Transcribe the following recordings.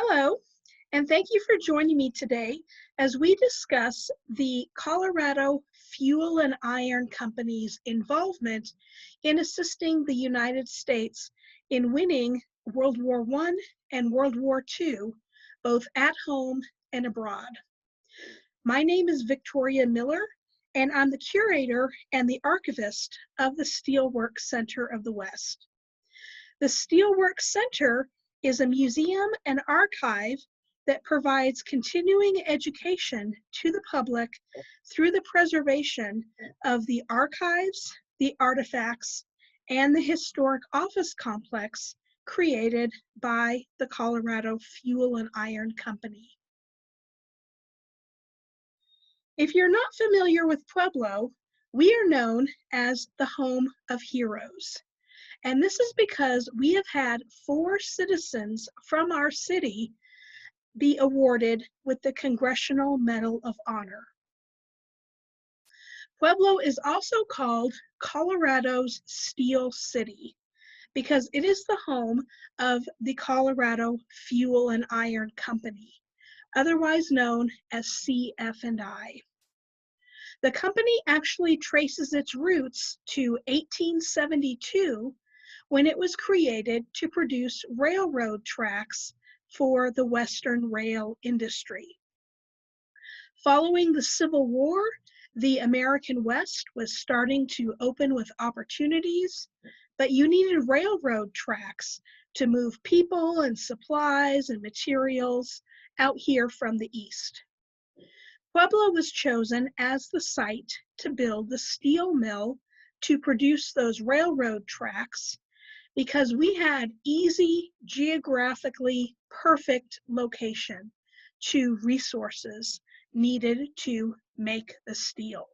Hello, and thank you for joining me today as we discuss the Colorado Fuel and Iron Company's involvement in assisting the United States in winning World War I and World War II, both at home and abroad. My name is Victoria Miller, and I'm the curator and the archivist of the Steelworks Center of the West. The Steelworks Center is a museum and archive that provides continuing education to the public through the preservation of the archives, the artifacts, and the historic office complex created by the Colorado Fuel and Iron Company. If you're not familiar with Pueblo, we are known as the home of heroes. And this is because we have had 4 citizens from our city be awarded with the Congressional Medal of Honor. Pueblo is also called Colorado's Steel City because it is the home of the Colorado Fuel and Iron Company, otherwise known as CF&I. The company actually traces its roots to 1872 when it was created to produce railroad tracks for the Western rail industry. Following the Civil War, the American West was starting to open with opportunities, but you needed railroad tracks to move people and supplies and materials out here from the east. Pueblo was chosen as the site to build the steel mill to produce those railroad tracks because we had easy, geographically perfect location to resources needed to make the steel.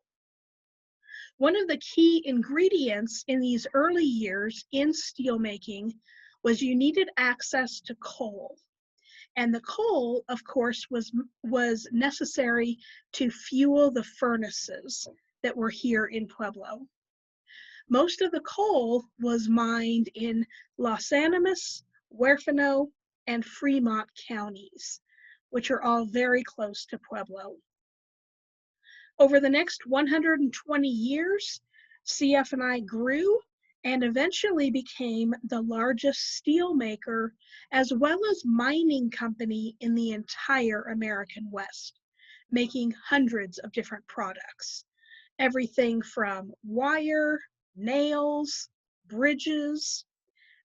One of the key ingredients in these early years in steelmaking was you needed access to coal. And the coal, of course, was necessary to fuel the furnaces that were here in Pueblo. Most of the coal was mined in Los Animas, Huerfano, and Fremont counties, which are all very close to Pueblo. Over the next 120 years, CF&I grew and eventually became the largest steel maker as well as mining company in the entire American West, making hundreds of different products. Everything from wire, nails, bridges.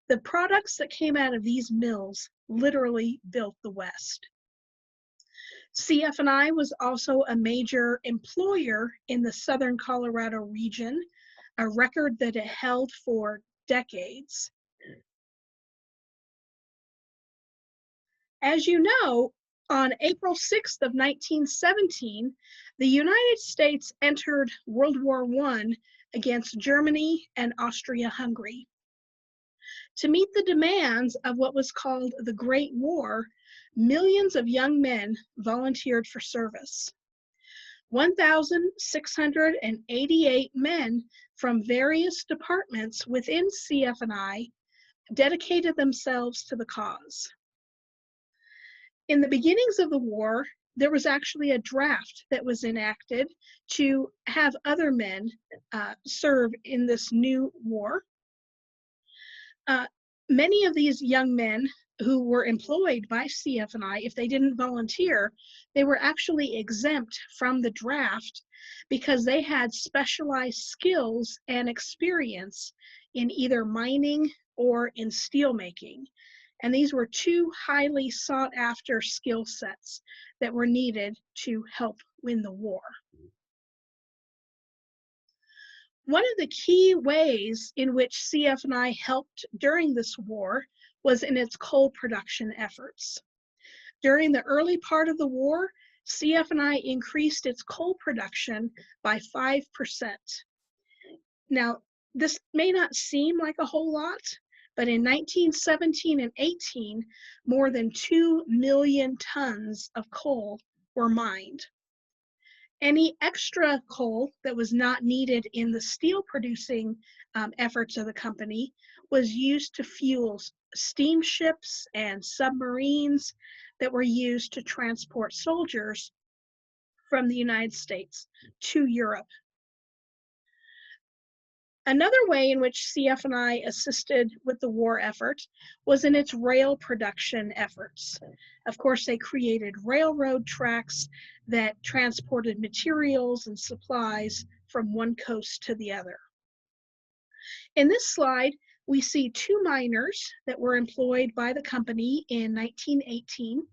The products that came out of these mills literally built the West. CF&I was also a major employer in the Southern Colorado region, a record that it held for decades. As you know, on April 6th of 1917, the United States entered World War I against Germany and Austria-Hungary. To meet the demands of what was called the Great War, millions of young men volunteered for service. 1,688 men from various departments within CF&I dedicated themselves to the cause. In the beginnings of the war, there was actually a draft that was enacted to have other men serve in this new war. Many of these young men who were employed by CF&I, if they didn't volunteer, they were actually exempt from the draft because they had specialized skills and experience in either mining or in steelmaking. And these were 2 highly sought after skill sets that were needed to help win the war. One of the key ways in which CF&I helped during this war was in its coal production efforts. During the early part of the war, CF&I increased its coal production by 5%. Now, this may not seem like a whole lot, but in 1917 and 18, more than 2 million tons of coal were mined. Any extra coal that was not needed in the steel producing efforts of the company was used to fuel steamships and submarines that were used to transport soldiers from the United States to Europe. Another way in which CF&I assisted with the war effort was in its rail production efforts. Of course, they created railroad tracks that transported materials and supplies from one coast to the other. In this slide, we see two miners that were employed by the company in 1918.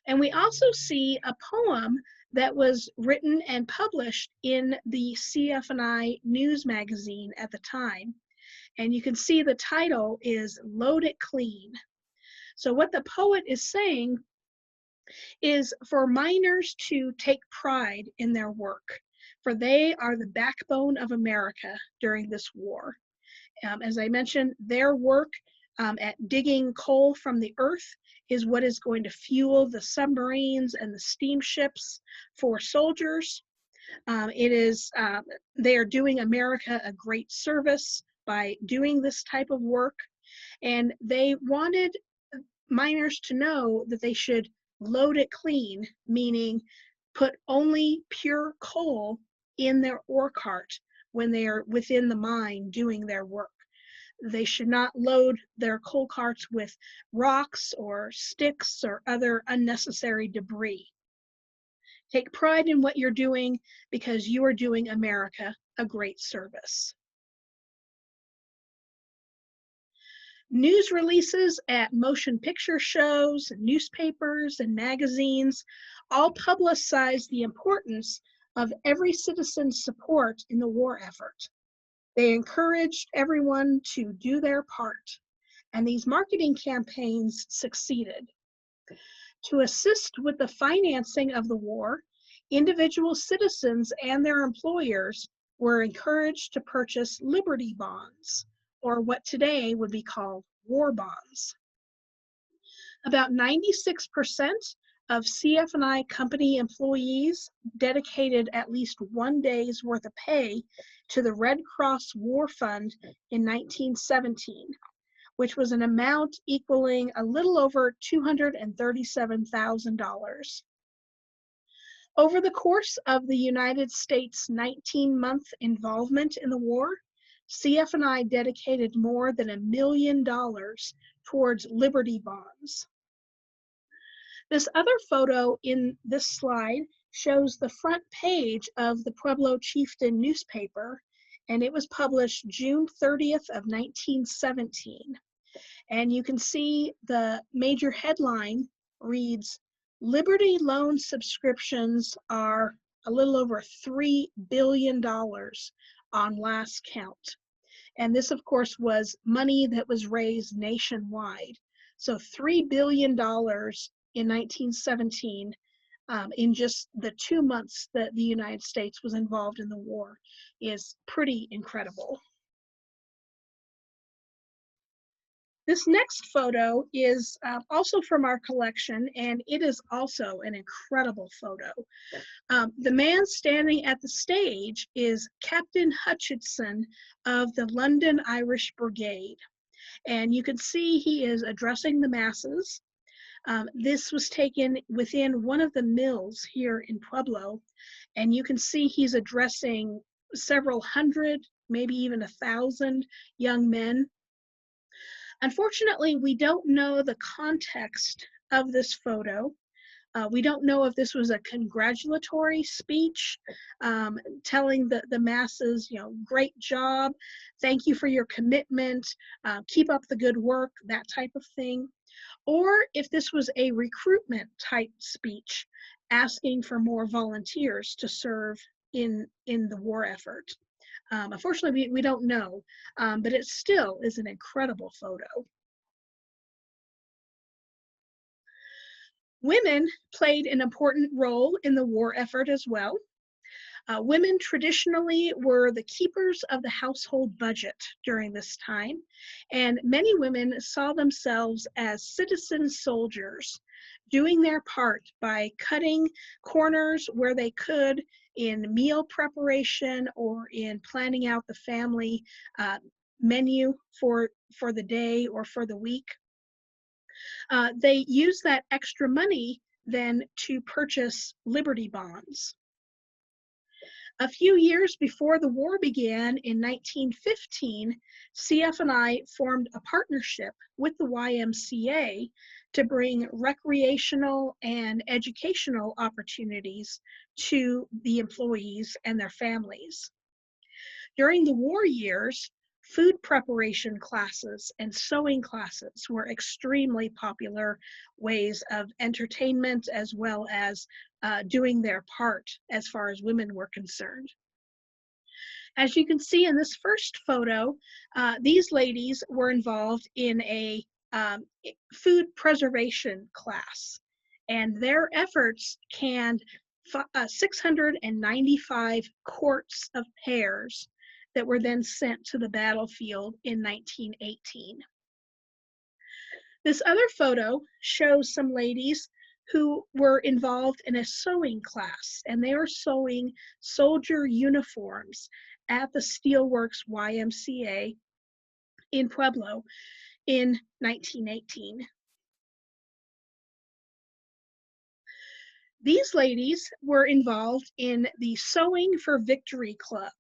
And we also see a poem that was written and published in the CF&I news magazine at the time. And you can see the title is Load It Clean. So what the poet is saying is for miners to take pride in their work, for they are the backbone of America during this war. As I mentioned, their work at digging coal from the earth is what is going to fuel the submarines and the steamships for soldiers. They are doing America a great service by doing this type of work, and they wanted miners to know that they should load it clean, meaning put only pure coal in their ore cart when they are within the mine doing their work. They should not load their coal carts with rocks or sticks or other unnecessary debris. Take pride in what you're doing because you are doing America a great service. News releases at motion picture shows, newspapers, and magazines all publicize the importance of every citizen's support in the war effort. They encouraged everyone to do their part, and these marketing campaigns succeeded. To assist with the financing of the war, individual citizens and their employers were encouraged to purchase Liberty bonds, or what today would be called war bonds. About 96% of CF&I company employees dedicated at least one day's worth of pay to the Red Cross War Fund in 1917, which was an amount equaling a little over $237,000. Over the course of the United States' 19-month involvement in the war, CF&I dedicated more than $1 million towards Liberty bonds. This other photo in this slide shows the front page of the Pueblo Chieftain newspaper, and it was published June 30th of 1917. And you can see the major headline reads, Liberty loan subscriptions are a little over $3 billion on last count. And this, of course, was money that was raised nationwide. So $3 billion in 1917 in just the 2 months that the United States was involved in the war is pretty incredible. This next photo is also from our collection, and it is also an incredible photo. The man standing at the stage is Captain Hutchinson of the London Irish Brigade. And you can see he is addressing the masses. This was taken within one of the mills here in Pueblo, and you can see he's addressing several hundred, maybe even 1,000 young men. Unfortunately, we don't know the context of this photo. We don't know if this was a congratulatory speech telling the masses, great job, thank you for your commitment, keep up the good work, that type of thing. Or if this was a recruitment type speech asking for more volunteers to serve in the war effort. Unfortunately, we don't know, but it still is an incredible photo. Women played an important role in the war effort as well. Women traditionally were the keepers of the household budget during this time, and many women saw themselves as citizen soldiers, doing their part by cutting corners where they could in meal preparation or in planning out the family menu for the day or for the week. They use that extra money then to purchase Liberty bonds. A few years before the war began in 1915, CF&I formed a partnership with the YMCA to bring recreational and educational opportunities to the employees and their families. During the war years, food preparation classes and sewing classes were extremely popular ways of entertainment, as well as doing their part as far as women were concerned. As you can see in this first photo, these ladies were involved in a food preservation class, and their efforts canned 695 quarts of pears that were then sent to the battlefield in 1918. This other photo shows some ladies who were involved in a sewing class, and they were sewing soldier uniforms at the Steelworks YMCA in Pueblo in 1918. These ladies were involved in the Sewing for Victory Club,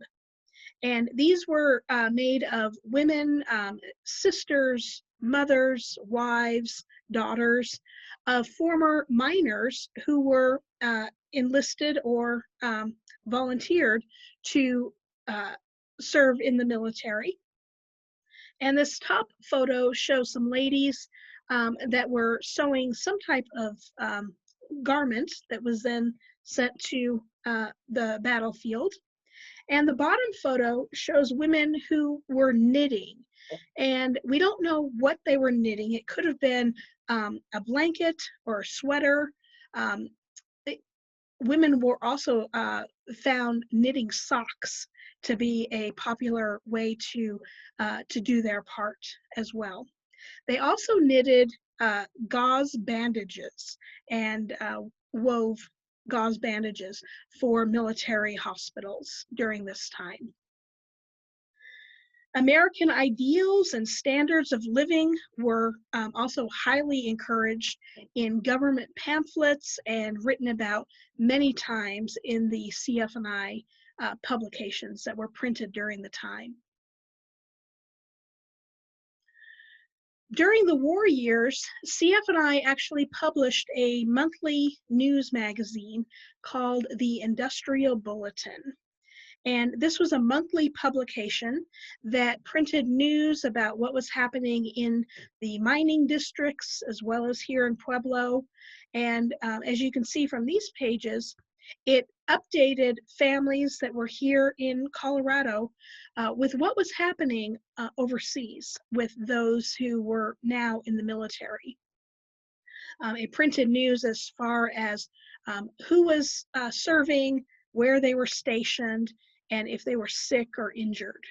and these were made of women, sisters, mothers, wives, daughters of former miners who were enlisted or volunteered to serve in the military. And this top photo shows some ladies that were sewing some type of garment that was then sent to the battlefield. And the bottom photo shows women who were knitting. And we don't know what they were knitting. It could have been a blanket or a sweater. Women were also found knitting socks to be a popular way to do their part as well. They also knitted gauze bandages and wove gauze bandages for military hospitals during this time. American ideals and standards of living were also highly encouraged in government pamphlets and written about many times in the CF&I publications that were printed during the time. During the war years, CF&I actually published a monthly news magazine called the Industrial Bulletin. And this was a monthly publication that printed news about what was happening in the mining districts, as well as here in Pueblo. And as you can see from these pages, it updated families that were here in Colorado with what was happening overseas with those who were now in the military. It printed news as far as who was serving, where they were stationed, and if they were sick or injured.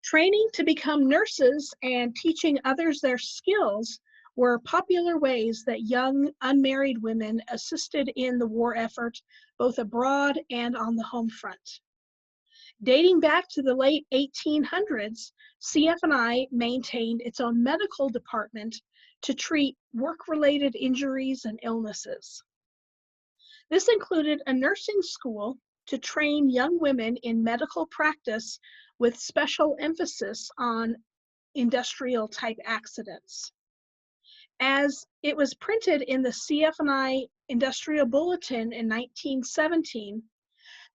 Training to become nurses and teaching others their skills were popular ways that young unmarried women assisted in the war effort, both abroad and on the home front. Dating back to the late 1800s, CF&I maintained its own medical department to treat work-related injuries and illnesses. This included a nursing school to train young women in medical practice with special emphasis on industrial type accidents. As it was printed in the CF&I Industrial Bulletin in 1917,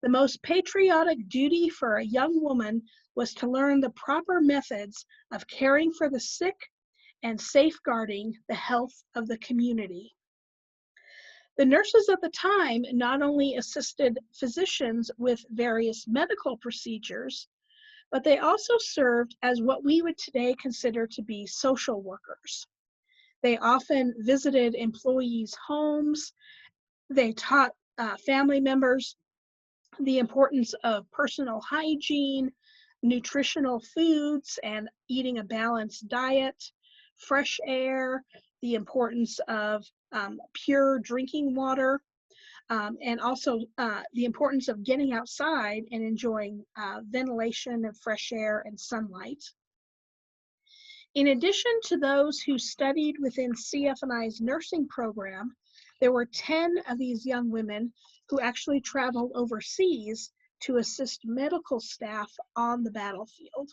the most patriotic duty for a young woman was to learn the proper methods of caring for the sick and safeguarding the health of the community. The nurses at the time not only assisted physicians with various medical procedures, but they also served as what we would today consider to be social workers. They often visited employees' homes. They taught family members the importance of personal hygiene, nutritional foods, and eating a balanced diet, fresh air, the importance of pure drinking water. and also the importance of getting outside and enjoying ventilation and fresh air and sunlight. In addition to those who studied within CF&I's nursing program, there were 10 of these young women who actually traveled overseas to assist medical staff on the battlefield.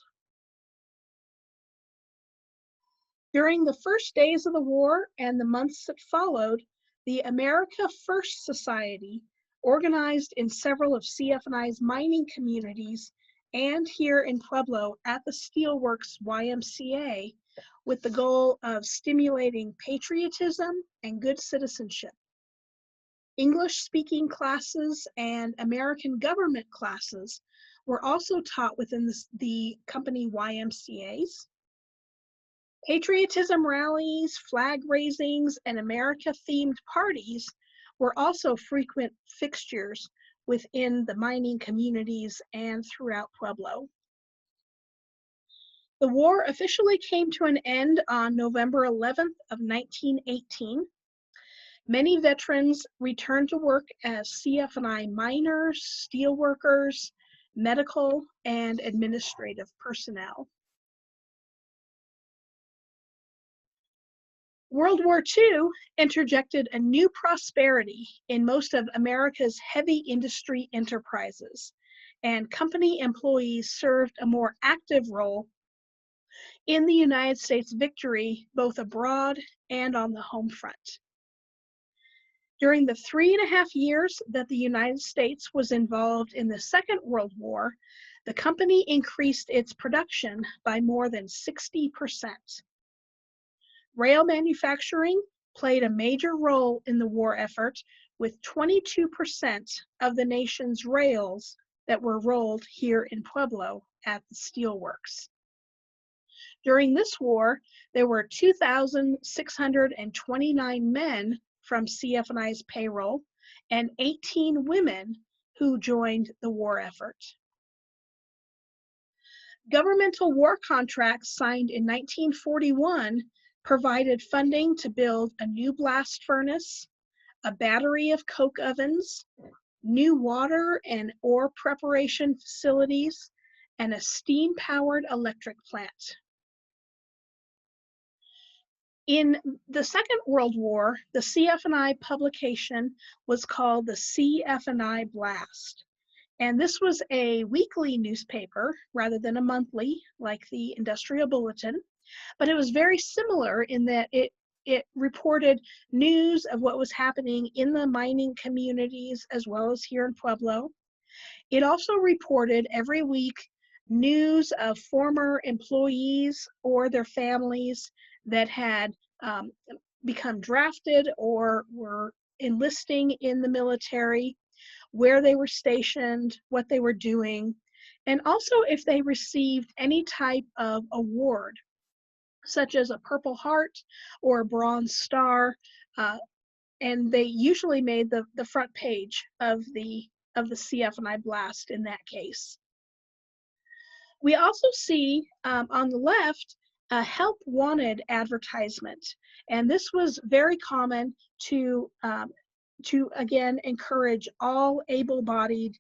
During the first days of the war and the months that followed, the America First Society, organized in several of CF&I's mining communities and here in Pueblo at the Steelworks YMCA, with the goal of stimulating patriotism and good citizenship. English-speaking classes and American government classes were also taught within the company YMCAs. Patriotism rallies, flag raisings, and America-themed parties were also frequent fixtures within the mining communities and throughout Pueblo. The war officially came to an end on November 11th of 1918. Many veterans returned to work as CF&I miners, steelworkers, medical, and administrative personnel. World War II interjected a new prosperity in most of America's heavy industry enterprises, and company employees served a more active role in the United States victory, both abroad and on the home front. During the 3.5 years that the United States was involved in the Second World War, the company increased its production by more than 60%. Rail manufacturing played a major role in the war effort, with 22% of the nation's rails that were rolled here in Pueblo at the steelworks. During this war, there were 2,629 men from CF&I's payroll and 18 women who joined the war effort. Governmental war contracts signed in 1941 provided funding to build a new blast furnace, a battery of coke ovens, new water and ore preparation facilities, and a steam-powered electric plant. In the Second World War, the CF&I publication was called the CF&I Blast. And this was a weekly newspaper rather than a monthly, like the Industrial Bulletin. But it was very similar in that it reported news of what was happening in the mining communities as well as here in Pueblo. It also reported every week news of former employees or their families that had become drafted or were enlisting in the military, where they were stationed, what they were doing, and also if they received any type of award, such as a Purple Heart or a Bronze Star, and they usually made the front page of the CF&I Blast in that case. We also see on the left a help wanted advertisement, and this was very common to again encourage all able-bodied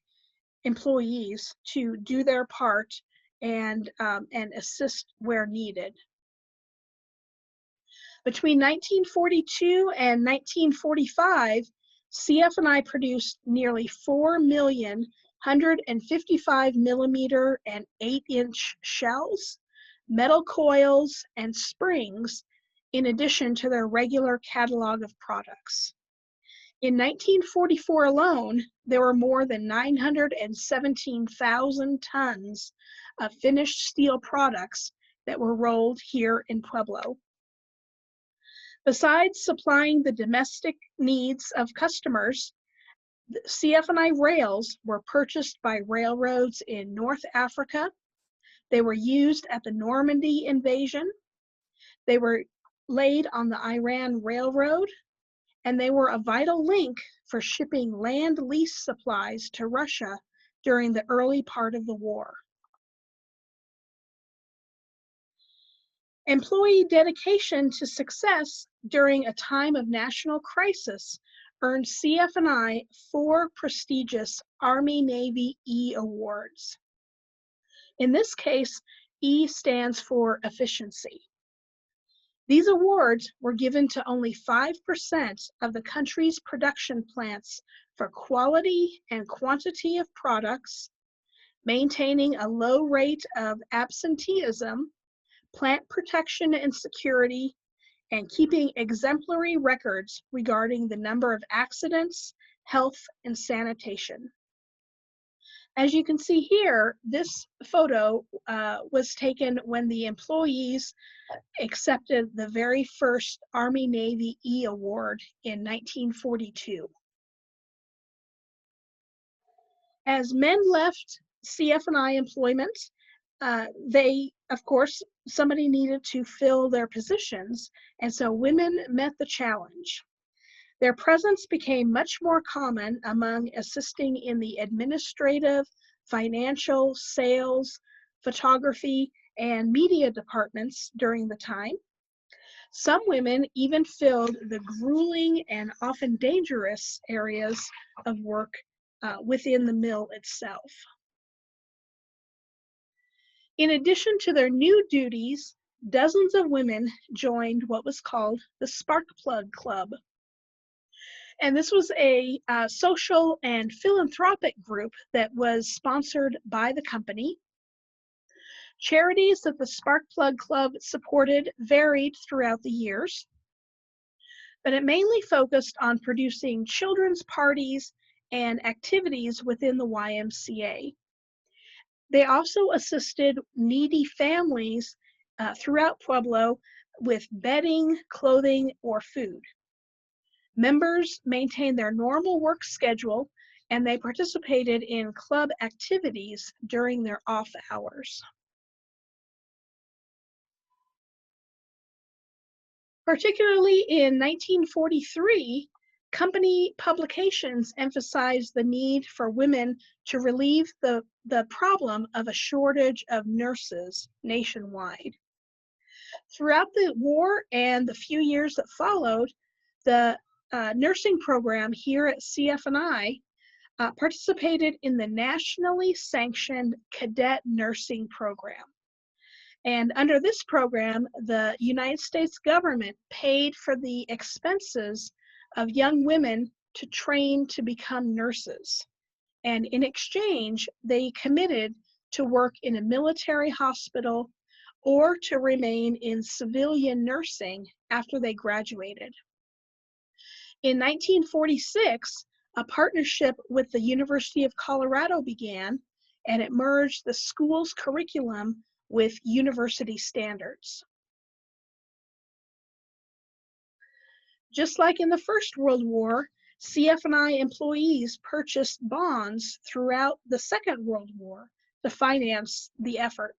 employees to do their part and assist where needed. Between 1942 and 1945, CF&I produced nearly 4 million 155 millimeter and 8-inch shells, metal coils, and springs, in addition to their regular catalog of products. In 1944 alone, there were more than 917,000 tons of finished steel products that were rolled here in Pueblo. Besides supplying the domestic needs of customers, CF&I rails were purchased by railroads in North Africa. They were used at the Normandy invasion. They were laid on the Iran Railroad, and they were a vital link for shipping land lease supplies to Russia during the early part of the war. Employee dedication to success during a time of national crisis earned CF&I 4 prestigious Army-Navy E awards. In this case, E stands for efficiency. These awards were given to only 5% of the country's production plants for quality and quantity of products, maintaining a low rate of absenteeism, plant protection and security, and keeping exemplary records regarding the number of accidents, health, and sanitation. As you can see here, this photo was taken when the employees accepted the very first Army-Navy E Award in 1942. As men left CF&I employment, of course, somebody needed to fill their positions, and so women met the challenge. Their presence became much more common among assisting in the administrative, financial, sales, photography, and media departments during the time. Some women even filled the grueling and often dangerous areas of work within the mill itself. In addition to their new duties, dozens of women joined what was called the Spark Plug Club. And this was a social and philanthropic group that was sponsored by the company. Charities that the Spark Plug Club supported varied throughout the years, but it mainly focused on producing children's parties and activities within the YMCA. They also assisted needy families throughout Pueblo with bedding, clothing, or food. Members maintained their normal work schedule, and they participated in club activities during their off hours. Particularly in 1943, company publications emphasized the need for women to relieve the problem of a shortage of nurses nationwide. Throughout the war and the few years that followed, the nursing program here at CF&I participated in the nationally sanctioned Cadet nursing program. And under this program, the United States government paid for the expenses of young women to train to become nurses. And in exchange, they committed to work in a military hospital or to remain in civilian nursing after they graduated. In 1946, a partnership with the University of Colorado began, and it merged the school's curriculum with university standards. Just like in the First World War, CF&I employees purchased bonds throughout the Second World War to finance the effort.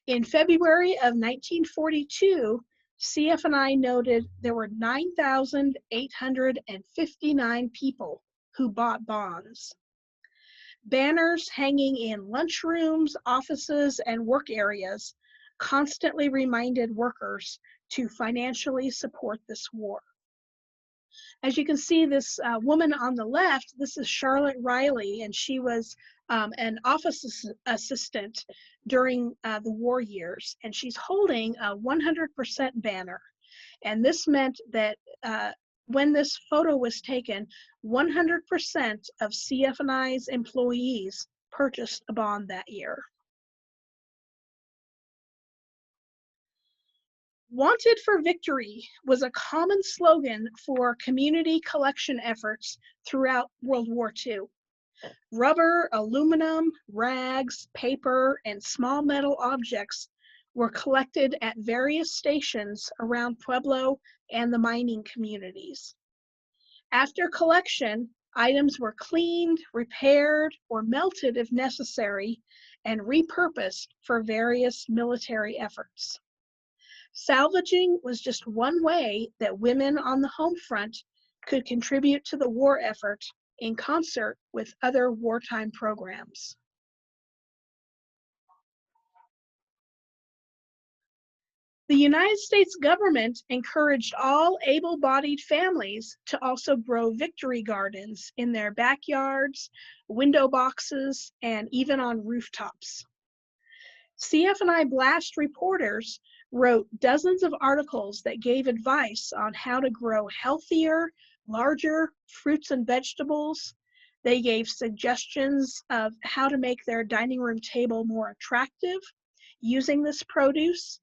In February of 1942, CF&I noted there were 9,859 people who bought bonds. Banners hanging in lunchrooms, offices, and work areas constantly reminded workers to financially support this war. As you can see, this woman on the left, this is Charlotte Riley, and she was an office assistant during the war years, and she's holding a 100% banner. And this meant that when this photo was taken, 100% of CF&I's employees purchased a bond that year. Wanted for Victory was a common slogan for community collection efforts throughout World War II. Rubber, aluminum, rags, paper, and small metal objects were collected at various stations around Pueblo and the mining communities. After collection, items were cleaned, repaired, or melted if necessary, and repurposed for various military efforts. Salvaging was just one way that women on the home front could contribute to the war effort in concert with other wartime programs. The United States government encouraged all able-bodied families to also grow victory gardens in their backyards, window boxes, and even on rooftops. CF&I Blast reporters wrote dozens of articles that gave advice on how to grow healthier, larger fruits and vegetables. They gave suggestions of how to make their dining room table more attractive using this produce,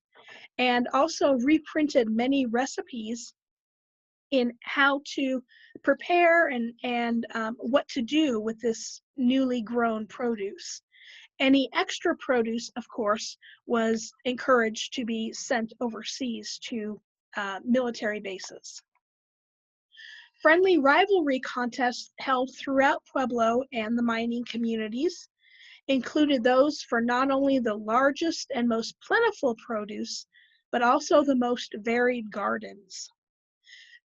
and also reprinted many recipes in how to prepare and what to do with this newly grown produce. Any extra produce, of course, was encouraged to be sent overseas to military bases. Friendly rivalry contests held throughout Pueblo and the mining communities included those for not only the largest and most plentiful produce, but also the most varied gardens.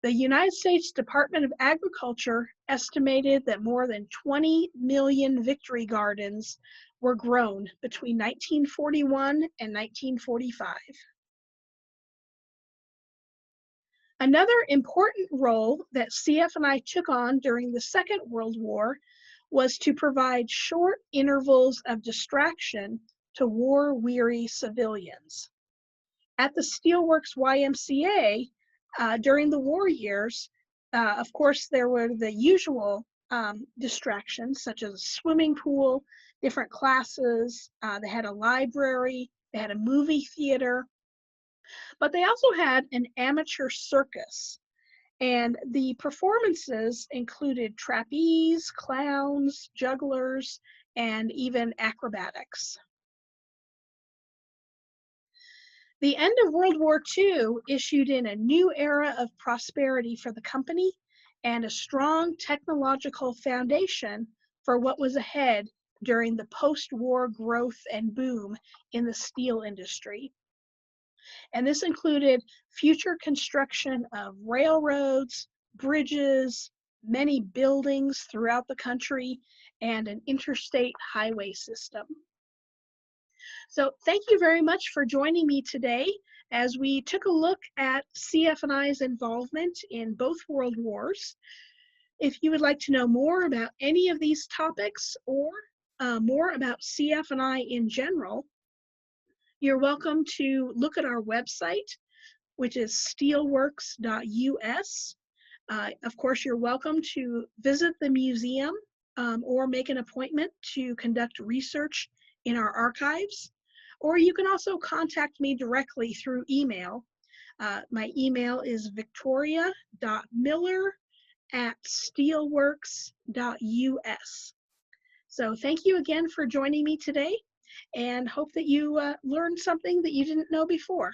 The United States Department of Agriculture estimated that more than 20 million victory gardens were grown between 1941 and 1945. Another important role that CF&I took on during the Second World War was to provide short intervals of distraction to war-weary civilians. At the Steelworks YMCA, during the war years, of course, there were the usual distractions, such as a swimming pool, different classes. They had a library, they had a movie theater, but they also had an amateur circus. And the performances included trapeze, clowns, jugglers, and even acrobatics. The end of World War II issued in a new era of prosperity for the company and a strong technological foundation for what was ahead during the post-war growth and boom in the steel industry. And this included future construction of railroads, bridges, many buildings throughout the country, and an interstate highway system. So thank you very much for joining me today as we took a look at CF&I's involvement in both World Wars. If you would like to know more about any of these topics or more about CF&I in general, you're welcome to look at our website, which is steelworks.us. Of course, you're welcome to visit the museum or make an appointment to conduct research in our archives. Or you can also contact me directly through email. My email is victoria.miller@steelworks.us. So thank you again for joining me today, and hope that you learned something that you didn't know before.